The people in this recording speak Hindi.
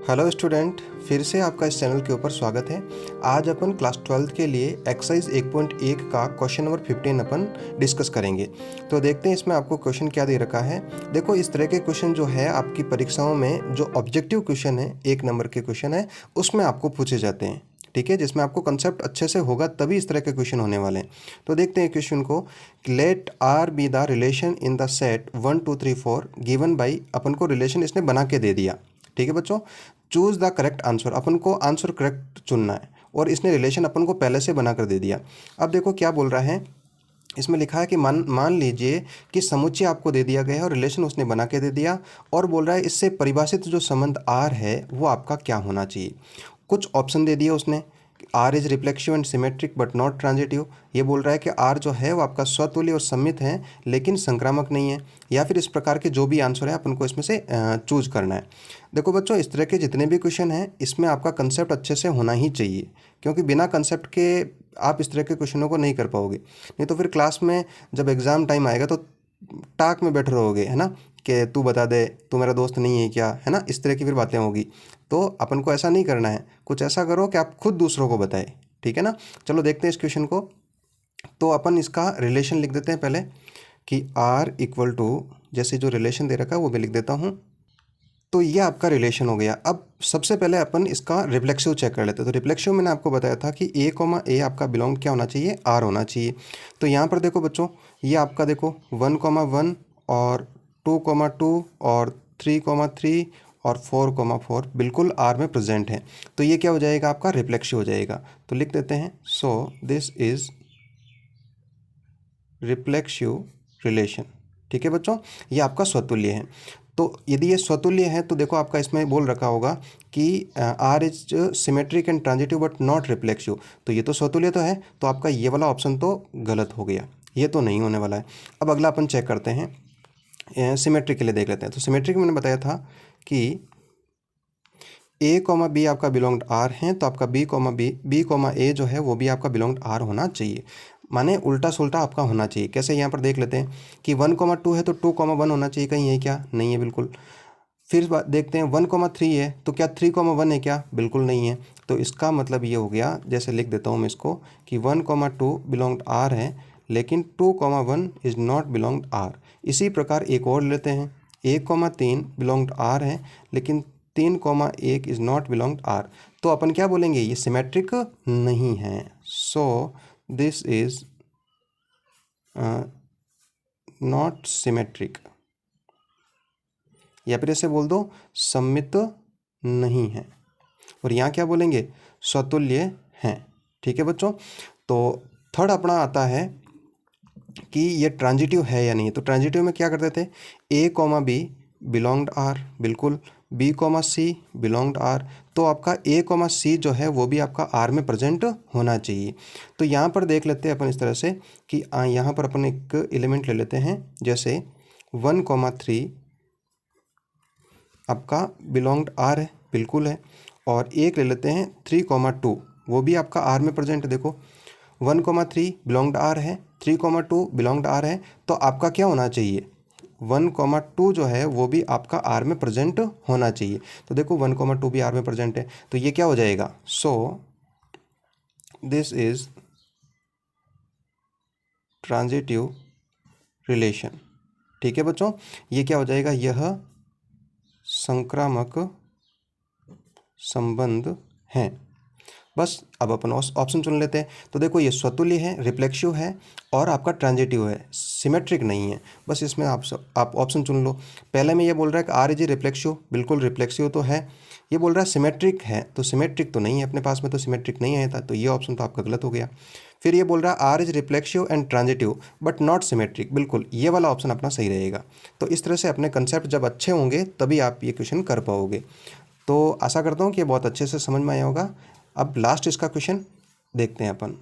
हेलो स्टूडेंट, फिर से आपका इस चैनल के ऊपर स्वागत है। आज अपन क्लास 12th के लिए एक्सरसाइज 1.1 का क्वेश्चन नंबर 15 अपन डिस्कस करेंगे। तो देखते हैं इसमें आपको क्वेश्चन क्या दे रखा है। देखो, इस तरह के क्वेश्चन जो है आपकी परीक्षाओं में जो ऑब्जेक्टिव क्वेश्चन है, 1 नंबर के क्वेश्चन है, उसमें आपको पूछे जाते हैं। ठीक है, जिसमें आपको कंसेप्ट अच्छे से होगा तभी इस तरह के क्वेश्चन होने वाले हैं। तो देखते हैं क्वेश्चन को। Let R be the relation in the set 1 2 3 4 given by, अपन को रिलेशन इसने बना के दे दिया। ठीक है बच्चों, चूज द करेक्ट आंसर, अपन को आंसर करेक्ट चुनना है और इसने रिलेशन अपन को पहले से बना कर दे दिया। अब देखो क्या बोल रहा है, इसमें लिखा है कि मान लीजिए कि समुच्चय आपको दे दिया गया है और रिलेशन उसने बना के दे दिया, और बोल रहा है इससे परिभाषित जो संबंध आर है वो आपका क्या होना चाहिए। कुछ ऑप्शन दे दिए उसने। R is reflexive and symmetric but not transitive, ये बोल रहा है कि आर जो है वो आपका स्वतुल्य और सममित है लेकिन संक्रामक नहीं है, या फिर इस प्रकार के जो भी आंसर है अपन को इसमें से चूज करना है। देखो बच्चों, इस तरह के जितने भी क्वेश्चन हैं इसमें आपका कंसेप्ट अच्छे से होना ही चाहिए, क्योंकि बिना कंसेप्ट के आप इस तरह के क्वेश्चनों को नहीं कर पाओगे। नहीं तो फिर क्लास में जब एग्ज़ाम टाइम आएगा तो टाक में बैठे रहोगे, है ना, कि तू बता दे, तू मेरा दोस्त नहीं है क्या, है ना, इस तरह की फिर बातें होगी। तो अपन को ऐसा नहीं करना है, कुछ ऐसा करो कि आप खुद दूसरों को बताए। ठीक है ना। चलो देखते हैं इस क्वेश्चन को। तो अपन इसका रिलेशन लिख देते हैं पहले कि R इक्वल टू, जैसे जो रिलेशन दे रखा है वो मैं लिख देता हूँ। तो ये आपका रिलेशन हो गया। अब सबसे पहले अपन इसका रिफ्लेक्सिव चेक कर लेते हैं। तो रिफ्लेक्सिव मैंने आपको बताया था कि A, आपका बिलोंग क्या होना चाहिए, R होना चाहिए। तो यहाँ पर देखो बच्चों, ये आपका देखो 1, 1 और 2, 2 और 3, 3 और 4, 4 बिल्कुल R में प्रेजेंट है। तो ये क्या हो जाएगा, आपका रिफ्लेक्सिव हो जाएगा। तो लिख देते हैं, so this is reflexive relation. ठीक है बच्चों, ये आपका स्वतुल्य है। तो यदि ये स्वतुल्य है तो देखो आपका इसमें बोल रखा होगा कि R is symmetric and transitive but not reflexive. तो ये तो स्वतुल्य तो है, तो आपका ये वाला ऑप्शन तो गलत हो गया, ये तो नहीं होने वाला है। अब अगला अपन चेक करते हैं, सिमेट्रिक के लिए देख लेते हैं। तो सिमेट्रिक मैंने बताया था कि A, B आपका बिलोंग्ड R है, तो आपका B, A जो है वो भी आपका बिलोंग्ड R होना चाहिए। माने उल्टा सुल्टा आपका होना चाहिए। कैसे, यहाँ पर देख लेते हैं कि 1, 2 है तो 2, 1 होना चाहिए, कहीं है क्या, नहीं है बिल्कुल। फिर देखते हैं 1, 3 है तो क्या 3, 1 है क्या, बिल्कुल नहीं है। तो इसका मतलब ये हो गया, जैसे लिख देता हूँ मैं इसको कि 1, 2 बिलोंग्ड R है लेकिन 2, 1 इज़ नॉट बिलोंग्ड R। इसी प्रकार एक और लेते हैं, 1, 3 बिलोंग्ड R है लेकिन 3, 1 इज़ नॉट बिलोंग्ड R। तो अपन क्या बोलेंगे, ये सिमेट्रिक नहीं है। So this is not symmetric, या फिर ऐसे बोल दो सममित नहीं है। और यहाँ क्या बोलेंगे, स्वतुल्य हैं। ठीक है बच्चों। तो थर्ड अपना आता है कि ये ट्रांजिटिव है या नहीं। तो ट्रांजिटिव में क्या करते थे, A, B बिलोंग्ड R, बिल्कुल। B, C belonged R। तो आपका A, C जो है वो भी आपका R में प्रेजेंट होना चाहिए। तो यहाँ पर देख लेते हैं अपन इस तरह से कि यहाँ पर अपन एक एलिमेंट ले लेते हैं, जैसे 1, 3 आपका बिलोंग्ड R है, बिल्कुल है। और एक ले लेते हैं 3, 2, वो भी आपका R में प्रेजेंट है। देखो 1, 3 बिलोंग्ड R है, 3, 2 बिलोंग्ड R है, तो आपका क्या होना चाहिए, 1, 2 जो है वो भी आपका R में प्रेजेंट होना चाहिए। तो देखो 1, 2 भी R में प्रेजेंट है, तो ये क्या हो जाएगा, so this is transitive relation. ठीक है बच्चों, ये क्या हो जाएगा, यह संक्रामक संबंध है। बस अब अपन ऑप्शन चुन लेते हैं। तो देखो ये स्वतुल्य है, रिफ्लेक्सिव है और आपका ट्रांजिटिव है, सिमेट्रिक नहीं है। बस इसमें आप ऑप्शन चुन लो। पहले में ये बोल रहा है कि आर इज रिफ्लेक्सिव, बिल्कुल रिफ्लेक्सिव तो है। ये बोल रहा है सिमेट्रिक है, तो सिमेट्रिक तो नहीं है अपने पास में, तो सिमेट्रिक नहीं आया था, तो ये ऑप्शन तो आपका गलत हो गया। फिर ये बोल रहा है R is reflexive and transitive but not symmetric, बिल्कुल ये वाला ऑप्शन अपना सही रहेगा। तो इस तरह से अपने कंसेप्ट जब अच्छे होंगे तभी आप ये क्वेश्चन कर पाओगे। तो आशा करता हूँ कि ये बहुत अच्छे से समझ में आया होगा। अब लास्ट इसका क्वेश्चन देखते हैं अपन।